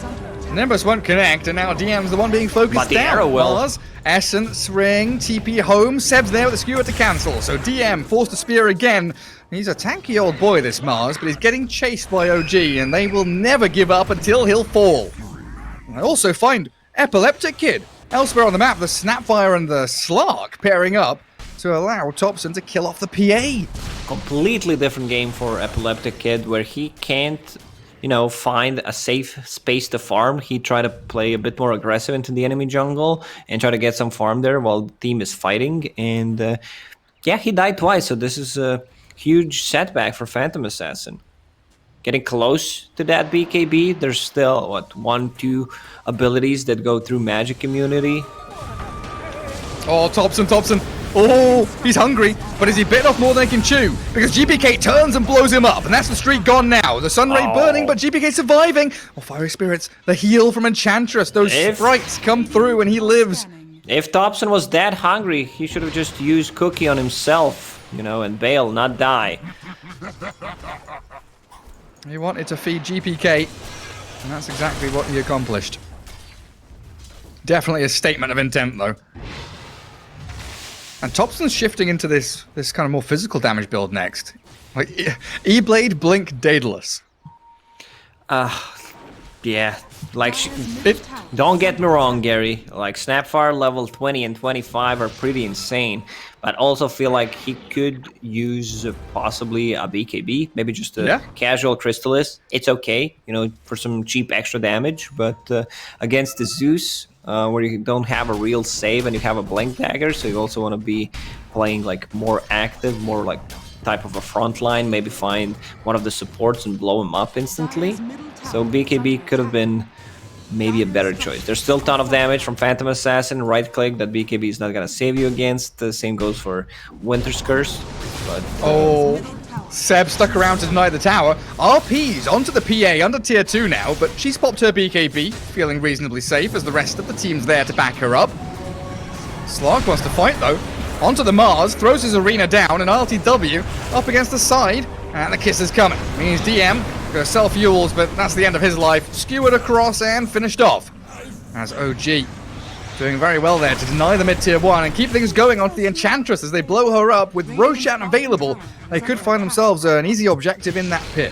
Nimbus won't connect, and now DM's the one being focused
But the
down.
arrow will.
Mars, Essence, Ring, TP home, Seb's there with the skewer to cancel, so DM forced to spear again. He's a tanky old boy, this Mars, but he's getting chased by OG, and they will never give up until he'll fall. I also find Epileptic Kid. Elsewhere on the map, the Snapfire and the Slark pairing up to allow Thompson to kill off the PA.
Completely different game for Epileptic Kid, where he can't, you know, find a safe space to farm. He tried to play a bit more aggressive into the enemy jungle and try to get some farm there while the team is fighting. And yeah, he died twice, so this is a huge setback for Phantom Assassin. Getting close to that BKB, there's still, what, 1-2 abilities that go through magic immunity.
Oh, Thompson. Oh, he's hungry, but is he bitten off more than he can chew? Because GPK turns and blows him up, and that's the streak gone now. The Sun Ray burning, but GPK surviving. Oh, Fiery Spirits, the heal from Enchantress. Those sprites come through and he lives.
If Thompson was that hungry, he should have just used Cookie on himself, you know, and bail, not die.
He wanted to feed GPK, and that's exactly what he accomplished. Definitely a statement of intent, though. And Thompson's shifting into this kind of more physical damage build next. Like E-Blade, Blink, Daedalus.
Yeah, like don't get me wrong, Gary. Like SNAPPHIRE level 20 and 25 are pretty insane, but also feel like he could use possibly a BKB, maybe just a casual Crystallis. It's okay, you know, for some cheap extra damage, but against the Zeus, where you don't have a real save and you have a Blink Dagger, so you also want to be playing like more active, more like type of a front line, maybe find one of the supports and blow him up instantly. So BKB could have been maybe a better choice. There's still a ton of damage from Phantom Assassin, right click that BKB is not gonna save you against. The same goes for Winter's Curse. But
Seb stuck around to deny the tower. RP's onto the PA under tier 2 now, but she's popped her BKB, feeling reasonably safe as the rest of the team's there to back her up. Slark wants to fight though. Onto the Mars, throws his arena down, and RTW up against the side, and the kiss is coming. Means DM gonna sell fuels, but that's the end of his life. Skewered across and finished off. As OG doing very well there to deny the mid-tier 1 and keep things going onto the Enchantress as they blow her up. With Roshan available, they could find themselves an easy objective in that pit.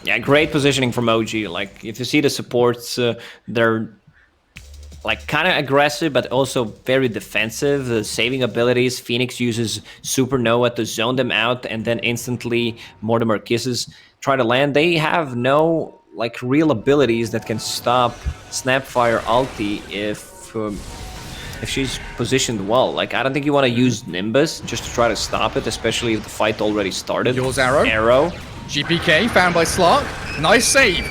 Yeah, great positioning from OG. Like, if you see the supports, they're like kind of aggressive, but also very defensive. The saving abilities, Phoenix uses Supernova to zone them out, and then instantly Mortimer Kisses try to land. They have no like real abilities that can stop SNAPPHIRE ulti if she's positioned well. Like, I don't think you want to use Nimbus just to try to stop it, especially if the fight already started.
Yours arrow. GPK found by Slark. Nice save.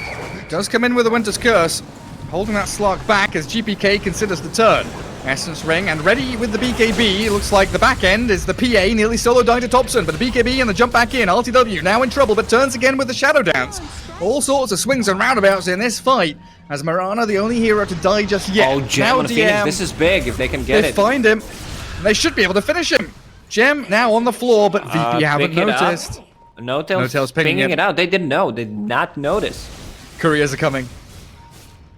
Does come in with a Winter's Curse. Holding that Slark back as GPK considers the turn. Essence Ring and ready with the BKB. It looks like the back end is the PA nearly solo dying to Thompson, but the BKB and the jump back in. RTW now in trouble, but turns again with the Shadow Dance. All sorts of swings and roundabouts in this fight, as Mirana the only hero to die just yet.
Oh, Gem and Phoenix, this is big if they can get it.
They find him. They should be able to finish him. Gem now on the floor, but VP haven't noticed.
No-Tail's pinging it out. They didn't know. They did not notice.
Couriers are coming.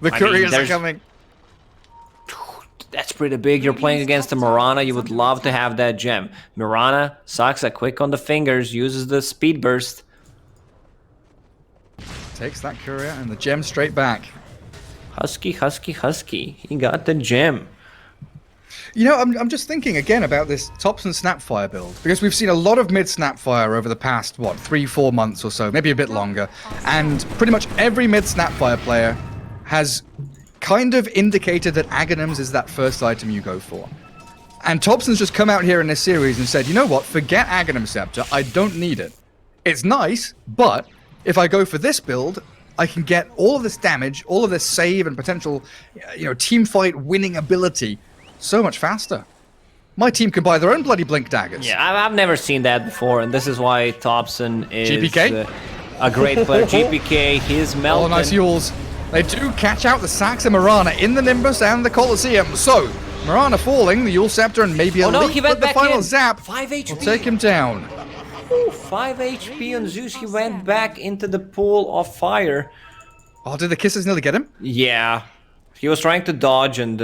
The couriers are coming.
That's pretty big. You're playing against a Mirana. You would love to have that gem. Mirana sucks a quick on the fingers, uses the speed burst.
Takes that courier and the gem straight back.
Husky. He got the gem.
You know, I'm just thinking again about this Thompson SNAPPHIRE build, because we've seen a lot of mid SNAPPHIRE over the past, what, 3-4 months or so, maybe a bit longer, and pretty much every mid SNAPPHIRE player has kind of indicated that Aghanims is that first item you go for. And Thompson's just come out here in this series and said, you know what, forget Aghanim Scepter, I don't need it. It's nice, but if I go for this build, I can get all of this damage, all of this save and potential, you know, team fight winning ability so much faster. My team can buy their own bloody Blink Daggers.
Yeah, I've never seen that before, and this is why Thompson is
GPK?
A great player. GPK, he's melting.
Oh, nice Yules. They do catch out the Sax and Mirana in the Nimbus and the Colosseum. So, Mirana falling, the Yule Scepter, and maybe a leap, but the final zap
5 HP.
will take him down.
Ooh, 5 HP on Zeus. He went back into the pool of fire.
Oh, did the kisses nearly get him?
Yeah. He was trying to dodge and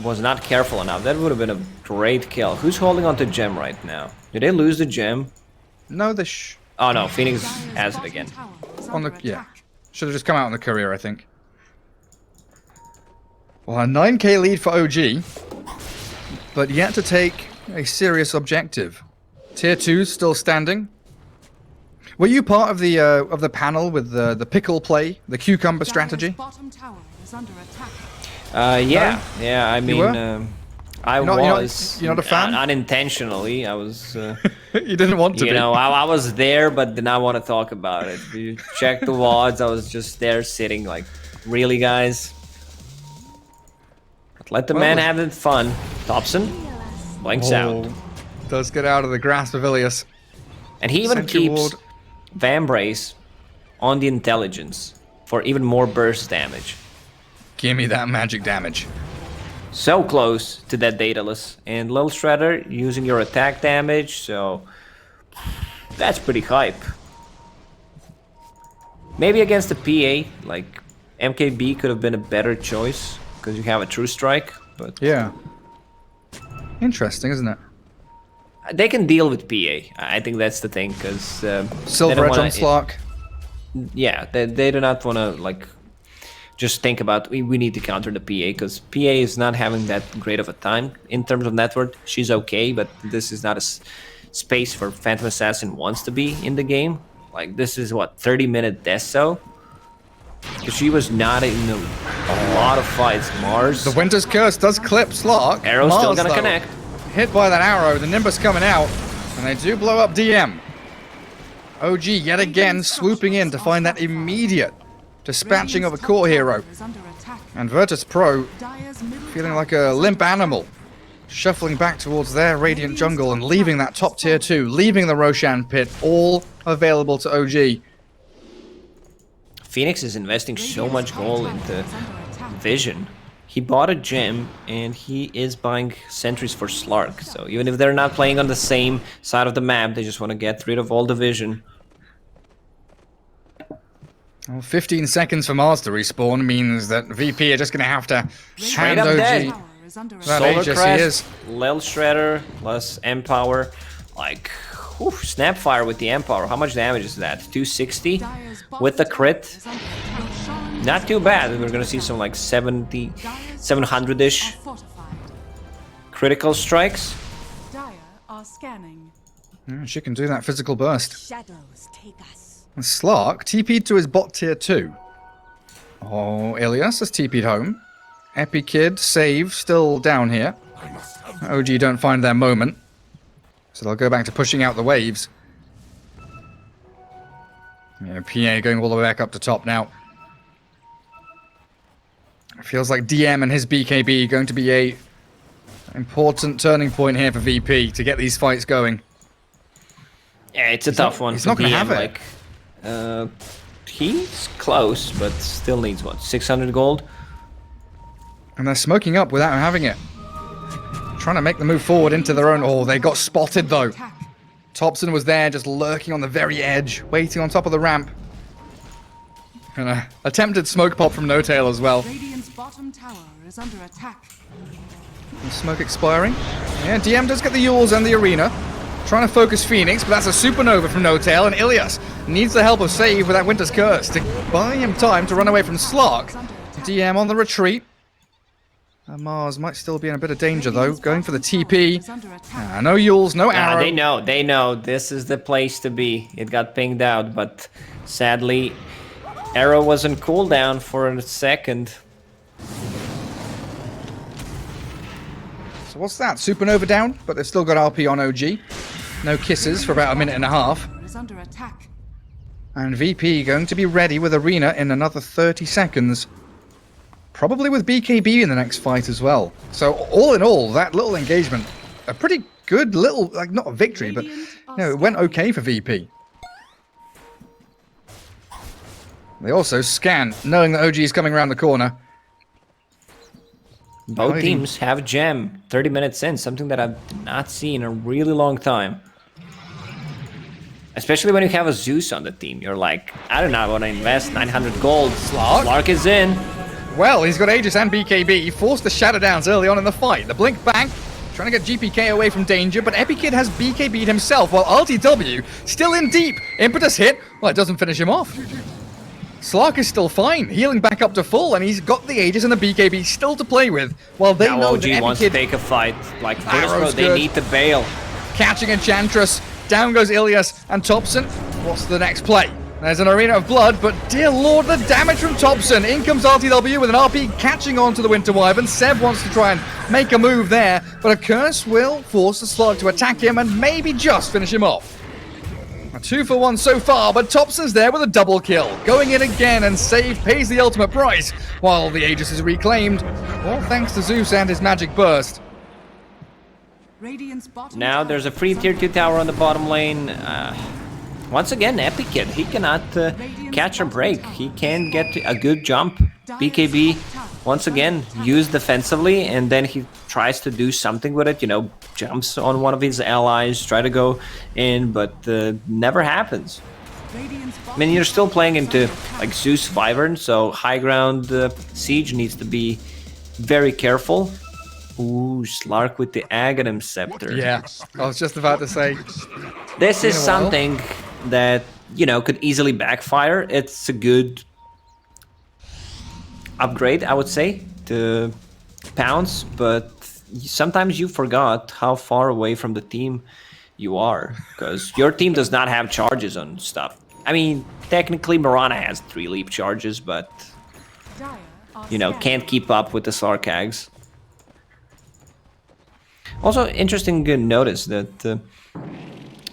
was not careful enough. That would have been a great kill. Who's holding on to gem right now? Did they lose the gem?
No, they
Oh no, Phoenix has it again.
On the should have just come out on the courier, I think. Well, a 9k lead for OG, but yet to take a serious objective. Tier 2's still standing. Were you part of the panel with the pickle play, the cucumber strategy?
Bottom tower is under attack.
Yeah, yeah. I mean, I was.
You're not a fan?
Unintentionally, I was.
You didn't want to be.
You know, I was there, but did not want to talk about it. You check the WODs. I was just there sitting, like, really, guys. But let the man have it fun. Thompson blinks out.
Does get out of the grasp of Ilias.
And he even
Sentry
keeps
ward.
Vambrace on the intelligence for even more burst damage.
Give me that magic damage.
So close to that Daedalus. And Lil Shredder using your attack damage, so that's pretty hype. Maybe against the PA, like MKB could have been a better choice because you have a true strike, but
Yeah. Interesting, isn't it?
They can deal with PA. I think that's the thing, because
Silver Edge on Slark.
Yeah, they do not want to like just think about we need to counter the PA, because PA is not having that great of a time in terms of network. She's okay, but this is not a space for Phantom Assassin wants to be in the game. Like, this is what, 30-minute deso? Because she was not in a lot of fights. Mars.
The Winter's Curse does clip Slark.
Arrow's
Mars,
still gonna
though,
connect.
Hit by that arrow, the Nimbus coming out, and they do blow up DM. OG yet again swooping in to find that immediate dispatching of a core hero. And Virtus.pro feeling like a limp animal, shuffling back towards their Radiant jungle and leaving that top tier 2, leaving the Roshan pit, all available to OG.
Phoenix is investing so much gold into Vision. He bought a gem, and he is buying sentries for Slark. So even if they're not playing on the same side of the map, they just want to get rid of all the vision.
Well, 15 seconds for Mars to respawn means that VP are just going to have to
Straight
hand
up
OG
dead.
that
Solar
Aegis he
Crest,
is.
Lil Shredder plus Empower. Like, whew, Snapfire with the Empower. How much damage is that? 260 with the crit. Not too bad. We're gonna see some like 700-ish critical strikes.
Dire are scanning.
Yeah, she can do that physical burst.
Shadows take us.
And Slark TP'd to his bot tier 2. Oh, Ilias has TP'd home. Epikid, save, still down here. OG don't find their moment. So they'll go back to pushing out the waves. Yeah, PA going all the way back up to top now. Feels like DM and his BKB going to be a important turning point here for VP to get these fights going.
Yeah, it's a tough one.
He's
for
not gonna
DM,
have it.
like, he's close, but still needs what, 600 gold?
And they're smoking up without having it. Trying to make the move forward into their own... Oh, they got spotted though. Thompson was there just lurking on the very edge, waiting on top of the ramp. And a attempted smoke pop from No Tail as well.
Radiant's bottom tower is under attack.
And smoke expiring. Yeah, DM does get the Yules and the arena. Trying to focus Phoenix, but that's a supernova from No Tail, and Ilias needs the help of Save with that Winter's Curse to buy him time to run away from Slark. DM on the retreat. Mars might still be in a bit of danger though, going for the TP. No Yules, no arrow.
They know this is the place to be. It got pinged out, but sadly, arrow was on cooldown for a second.
So what's that? Supernova down, but they've still got RP on OG. No kisses for about a minute and a half.
Is under attack.
And VP going to be ready with Arena in another 30 seconds. Probably with BKB in the next fight as well. So all in all, that little engagement, a pretty good little, like not a victory, but it went okay for VP. They also scan, knowing that OG is coming around the corner.
Both teams have gem 30 minutes in, something that I've not seen in a really long time. Especially when you have a Zeus on the team. You're like, I do not want to invest 900 gold. Slark is in.
Well, he's got Aegis and BKB. He forced the Shadow Downs early on in the fight. The Blink back, trying to get GPK away from danger, but Epikid has BKB'd himself, while RTW still in deep. Impetus hit. Well, it doesn't finish him off. Slark is still fine, healing back up to full, and he's got the Aegis and the BKB still to play with, while they
Now
know
OG
that
wants to
Epikid
take a fight. Like
Arrow's
Virtus.pro, they
good.
need to bail.
catching Enchantress. Down goes Ilias and Thompson. What's the next play? There's an arena of blood, but dear lord, the damage from Thompson. In comes RTW with an RP catching on to the Winter Wyvern. Seb wants to try and make a move there, but a curse will force the Slug to attack him and maybe just finish him off. A 2-for-1 so far, but Thompson's there with a double kill. Going in again, and Save pays the ultimate price, while the Aegis is reclaimed. All thanks to Zeus and his magic burst.
Radiant's bottom
Now
tower
there's a free
is
tier
under
2 tower on the bottom lane. Once again, Epikid, he cannot catch a break. He can get a good jump. BKB, once again, used defensively, and then he tries to do something with it, you know, jumps on one of his allies, try to go in, but never happens.
Radiant's
I mean, you're still playing into, like, Zeus Wyvern, so high ground Siege needs to be very careful. Ooh, Slark with the Aghanim Scepter.
Yeah, I was just about to say.
This is
Been a while.
something that, you know, could easily backfire. It's a good upgrade, I would say, to Pounce, but sometimes you forgot how far away from the team you are, because your team does not have charges on stuff. I mean, technically Mirana has 3 leap charges, but,
Dire are
you know,
scanning.
can't keep up with the Sarkags. Also, interesting notice that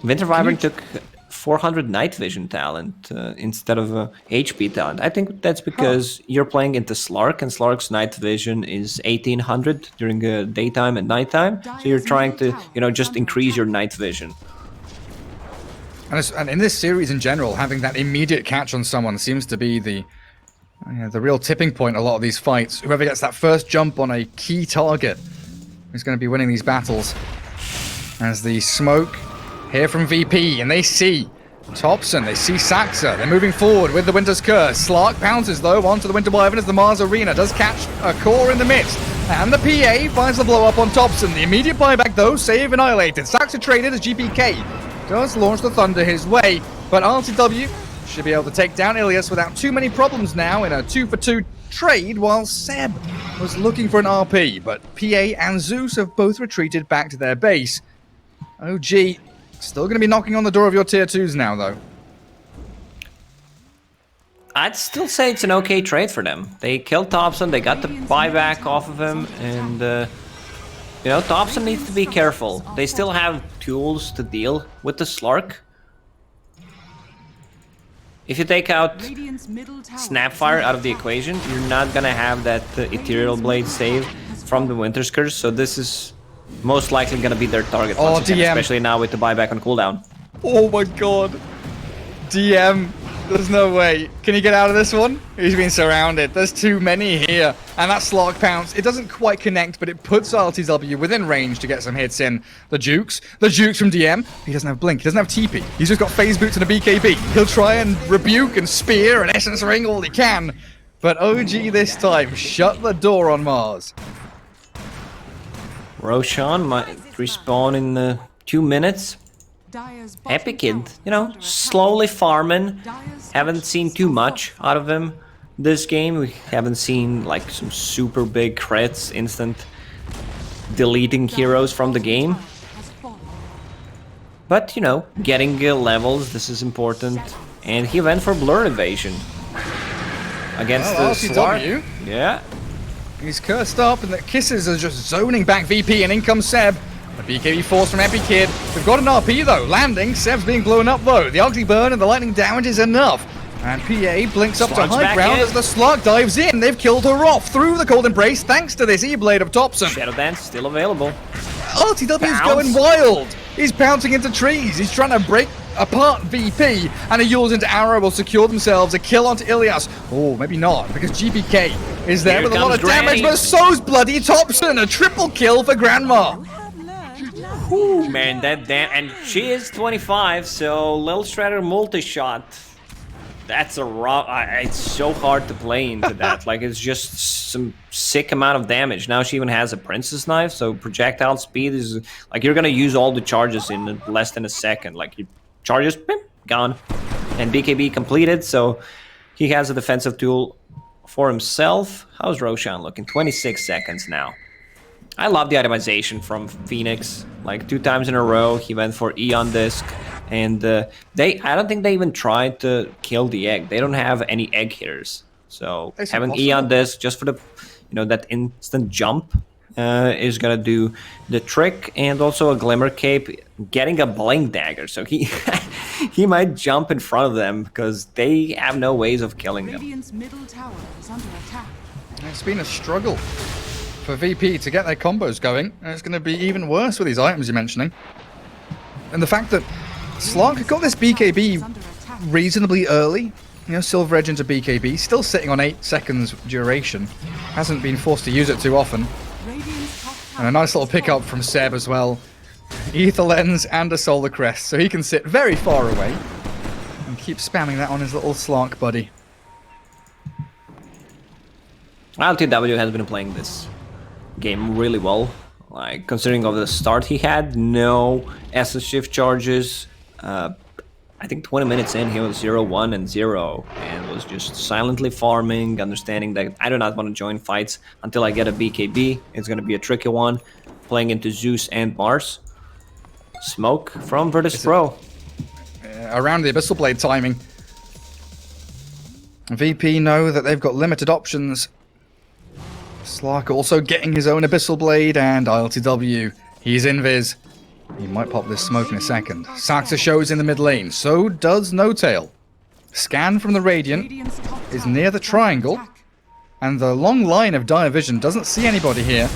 Winter Wyvern took 400 night vision talent instead of HP talent. I think that's because you're playing into Slark, and Slark's night vision is 1800 during daytime and nighttime. So you're trying to, you know, just increase your night vision.
And in this series in general, having that immediate catch on someone seems to be the real tipping point in a lot of these fights. Whoever gets that first jump on a key target is going to be winning these battles. As the smoke here from VP, and they see Thompson, they see Saxa, they're moving forward with the Winter's Curse. Slark pounces though onto the Winter Wyvern as the Mars Arena does catch a core in the midst. And the PA finds the blow up on Thompson. The immediate buyback though, save annihilated. Saxa traded as GPK does launch the Thunder his way, but RTW should be able to take down Ilias without too many problems now in a 2-for-2 trade, while Seb was looking for an RP, but PA and Zeus have both retreated back to their base. OG still going to be knocking on the door of your tier 2s now, though.
I'd still say it's an okay trade for them. They killed Thompson, they got the buyback off of him, and, you know, Thompson needs to be careful. They still have tools to deal with the Slark. If you take out
Radiant's middle tower
Snapfire
is
out of the
under attack.
equation, you're not gonna have that Ethereal Blade save from the Winter's Curse, so this is most likely gonna be their target
Oh,
once again,
DM.
especially now with the buyback on cooldown.
Oh my god. DM, there's no way. Can he get out of this one? He's been surrounded. There's too many here. And that Slark pounce, it doesn't quite connect, but it puts RTW within range to get some hits in. The Jukes from DM, he doesn't have Blink, he doesn't have TP. He's just got Phase Boots and a BKB. He'll try and rebuke and spear and Essence Ring all he can. But OG this time shut the door on Mars.
Roshan might respawn in 2 minutes.
Dire's bottom
Epic Kid,
tower
you
is
know,
under attack.
slowly farming.
Dire's
Haven't seen too much out of him this game. We haven't seen like some super big crits, instant deleting heroes from the game.
Has fallen.
But, you know, getting levels, this is important. And he went for Blur Evasion against
Well,
the
RTW.
Slark. Yeah.
He's cursed up, and the Kisses are just zoning back VP, and in comes Seb. The BKB force from Epic Kid. We've got an RP though, landing. Seb's being blown up though. The ugly burn and the lightning damage is enough. And PA blinks up
Slug's
to high
back
ground
in.
as the Slug dives in. They've killed her off through the Cold Embrace thanks to this E-Blade of Thompson.
Shadow Dance still available.
RTW's
Pounce.
going wild. He's pouncing into trees. He's trying to break apart VP, and a Yules into Arrow will secure themselves a kill onto Ilias. Oh, maybe not, because GPK is there
Here
with a lot
comes
of damage,
Granny.
but so's bloody Thompson. A triple kill for Grandma.
Ooh, man, that damn. And she is 25, so Lil Shredder multi-shot. That's a raw. It's so hard to play into that. Like, it's just some sick amount of damage. Now she even has a Princess Knife, so projectile speed is like you're gonna use all the charges in less than a second. Like, you charges, bim, gone. And BKB completed, so he has a defensive tool for himself. How's Roshan looking? 26 seconds now. I love the itemization from Phoenix. Like 2 times in a row, he went for Eon Disc. And I don't think they even tried to kill the egg. They don't have any egg hitters. So
It's
having
impossible.
Eon Disc just for the, you know, that instant jump is gonna do the trick. And also a Glimmer Cape, getting a Blink Dagger. So he he might jump in front of them because they have no ways of killing them.
Radiant's middle tower is under attack.
It's been a struggle for VP to get their combos going, and it's going to be even worse with these items you're mentioning. And the fact that Slark got this BKB reasonably early, you know, Silver Edge into BKB, still sitting on 8 seconds duration, hasn't been forced to use it too often.
Radiant's top tower
And a nice little
is
pickup
fallen.
from Seb as well. Ether Lens and a Solar Crest, so he can sit very far away and keep spamming that on his little Slark buddy.
LTW has been playing this game really well. Like, considering of the start he had, no SS shift charges. I think 20 minutes in, he was 0-1 and 0, and was just silently farming, understanding that I do not want to join fights until I get a BKB. It's going to be a tricky one, playing into Zeus and Mars. Smoke from Virtus.pro.
Around the Abyssal Blade timing. VP know that they've got limited options. Slark also getting his own Abyssal Blade, and ILTW, he's invis. He might pop this smoke in a second. Saxa shows in the mid lane, so does No Tail. Scan from the Radiant is near the triangle, and the long line of Dire Vision doesn't see anybody here.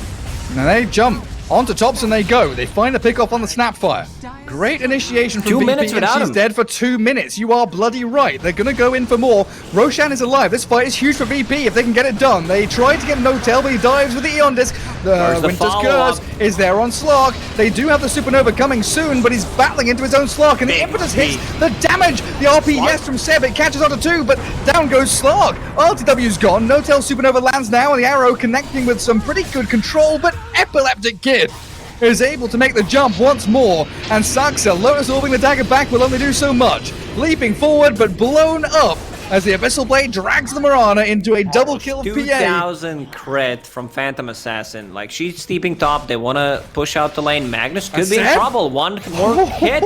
Now they jump. Onto Thompson they go. They find a pick off on the SAPPHIRE. Great initiation from
2
VP,
minutes
and
without
she's
him.
dead for 2 minutes. You are bloody right. They're going to go in for more. Roshan is alive. This fight is huge for VP if they can get it done. They try to get No Tail, but he dives with the Eon Disc. The
the
Winter's
follow-up?
Curse is there on Slark. They do have the Supernova coming soon, but he's battling into his own Slark, and the impetus hits the damage. The RP, yes, from Seb. It catches onto 2, but down goes Slark. RTW's gone. No Tail Supernova lands now, and the arrow connecting with some pretty good control, but Epileptic Kid is able to make the jump once more, and Saxa, Lotus orbing the dagger back, will only do so much. Leaping forward, but blown up as the Abyssal Blade drags the Mirana into a double kill of PA.
2000 crit from Phantom Assassin. Like, she's steeping top. They want to push out the lane. Magnus could be in trouble. One more hit.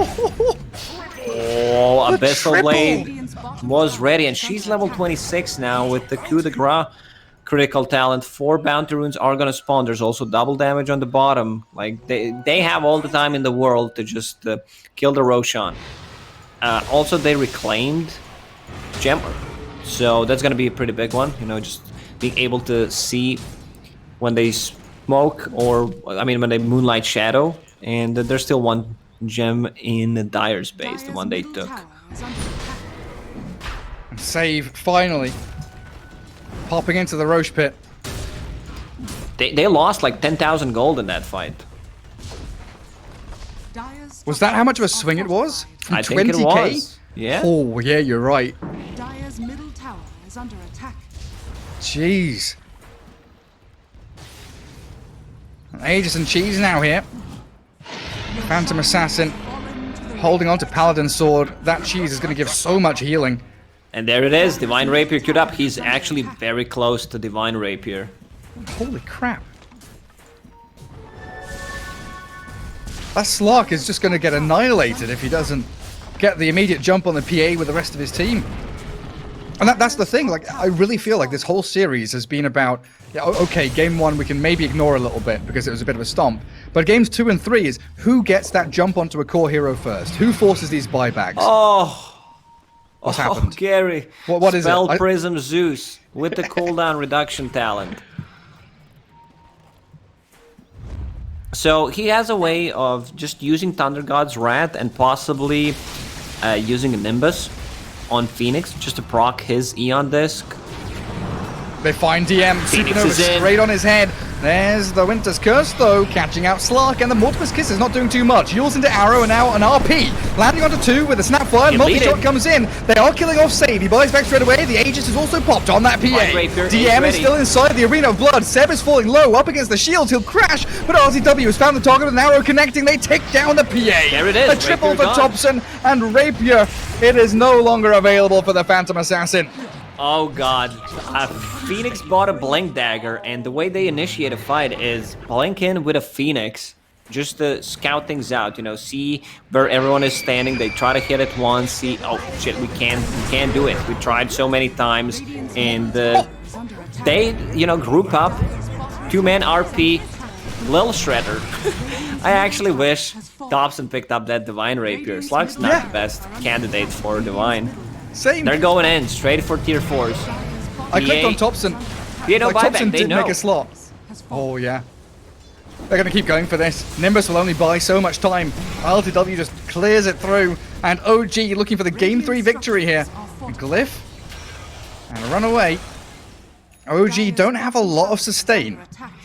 Oh, Abyssal
triple.
Blade was ready, and she's level 26 now with the coup de grace. Critical talent. 4 bounty runes are gonna spawn. There's also double damage on the bottom. Like, they have all the time in the world to just kill the Roshan. Also, they reclaimed Gem, so that's gonna be a pretty big one. You know, just being able to see when they smoke, or I mean when they moonlight shadow, and there's still one gem in the Dire's base, the one they took.
Save, finally. Popping into the Roche pit.
They lost like 10,000 gold in that fight.
Was that how much of a swing it was? From
I think it
20K?
was. Yeah.
Oh, yeah, you're right.
Dire's middle tower is under attack.
Jeez. Aegis and Cheese now here. Phantom Assassin holding on to Paladin's sword. That Cheese is going to give so much healing.
And there it is. Divine Rapier queued up. He's actually very close to Divine Rapier.
Holy crap. That Slark is just going to get annihilated if he doesn't get the immediate jump on the PA with the rest of his team. And that's the thing. Like, I really feel like this whole series has been about, yeah, okay, game 1 we can maybe ignore a little bit because it was a bit of a stomp. But games 2 and 3 is who gets that jump onto a core hero first? Who forces these buybacks?
Oh!
What's happened?
Gary.
What is it?
Spell Prism Zeus with the cooldown reduction talent. So he has a way of just using Thunder God's Wrath and possibly using a Nimbus on Phoenix just to proc his Eon Disc.
They find DM,
Phoenix
Supernova
is in.
straight on his head. There's the Winter's Curse, though, catching out Slark, and the Mortimer's Kiss is not doing too much. Yules into Arrow, and now an RP. Landing onto 2 with a Snapfire, multi-shot comes in. They are killing off Save. He buys back straight away. The Aegis is also popped on that PA.
Rapier is
DM is
ready.
still inside the Arena of Blood. Seb is falling low, up against the shield. He'll crash, but RTW has found the target with an arrow connecting. They take down the PA.
There it is.
A triple
Rapier
for
gone.
Thompson, and Rapier, it is no longer available for the Phantom Assassin.
Oh god. Phoenix bought a Blink Dagger, and the way they initiate a fight is blink in with a Phoenix just to scout things out, you know, see where everyone is standing. They try to hit it once, see, oh shit, we can't do it. We tried so many times, and they, you know, group up, 2-man RP, Lil Shredder. I actually wish Dobson picked up that Divine Rapier. Slug's not the best candidate for Divine.
Same.
They're going in straight for tier 4s.
I clicked on Thompson.
You know,
Like,
buyback,
Thompson
they
did
know.
make a slot. Oh, yeah. They're going to keep going for this. Nimbus will only buy so much time. LTW just clears it through. And OG looking for the Game 3 victory here. Glyph. And a runaway. OG don't have a lot of sustain.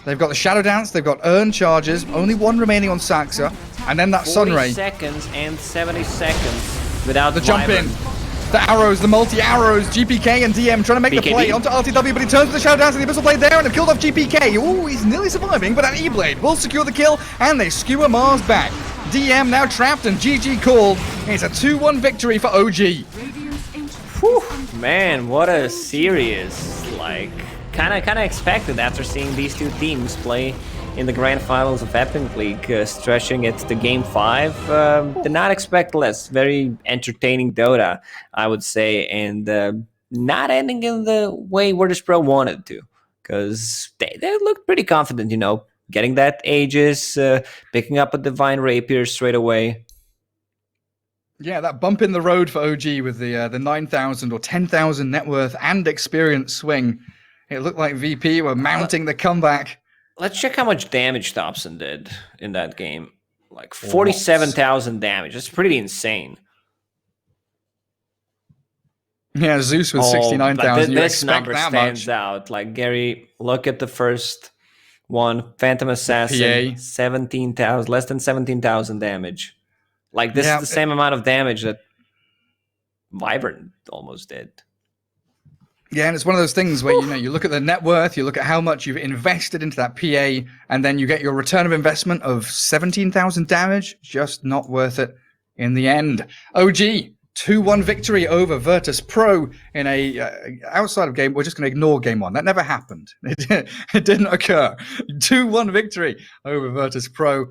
They've got the Shadow Dance, they've got Earn charges, only 1 remaining on Saxa. And then that
40
Sunray.
seconds and 70 seconds without
The jump in.
Wyvern.
The arrows, the multi-arrows, GPK and DM trying to make the
BKB.
play onto RTW, but he turns with the Shadow Dance and the Abyssal Blade there and have killed off GPK. Ooh, he's nearly surviving, but an E-Blade will secure the kill, and they skewer Mars back. DM now trapped and GG called. It's a 2-1 victory for OG.
Radiant's ancient
Whew, man, what a series. Like, kind of expected after seeing these two teams play in the grand finals of Epic League, stretching it to Game 5. Did not expect less. Very entertaining Dota, I would say, and not ending in the way Virtus.pro wanted to, because they looked pretty confident, you know, getting that Aegis, picking up a Divine Rapier straight away.
Yeah, that bump in the road for OG with the 9,000 or 10,000 net worth and experience swing. It looked like VP were mounting the comeback.
Let's check how much damage Thompson did in that game. Like 47,000 damage. That's pretty insane.
Yeah, Zeus with 69,000. You
This
expect
number
that
stands
much.
out. Like, Gary, look at the first one. Phantom Assassin,
PA.
17,000, less than 17,000 damage. Like, this
Yeah,
is the same amount of damage that Vibrant almost did.
Yeah, and it's one of those things where, you know, you look at the net worth, you look at how much you've invested into that PA, and then you get your return of investment of 17,000 damage. Just not worth it in the end. OG, 2-1 victory over Virtus.pro in a outside of game. We're just going to ignore game one. That never happened. It didn't occur. 2-1 victory over Virtus.pro.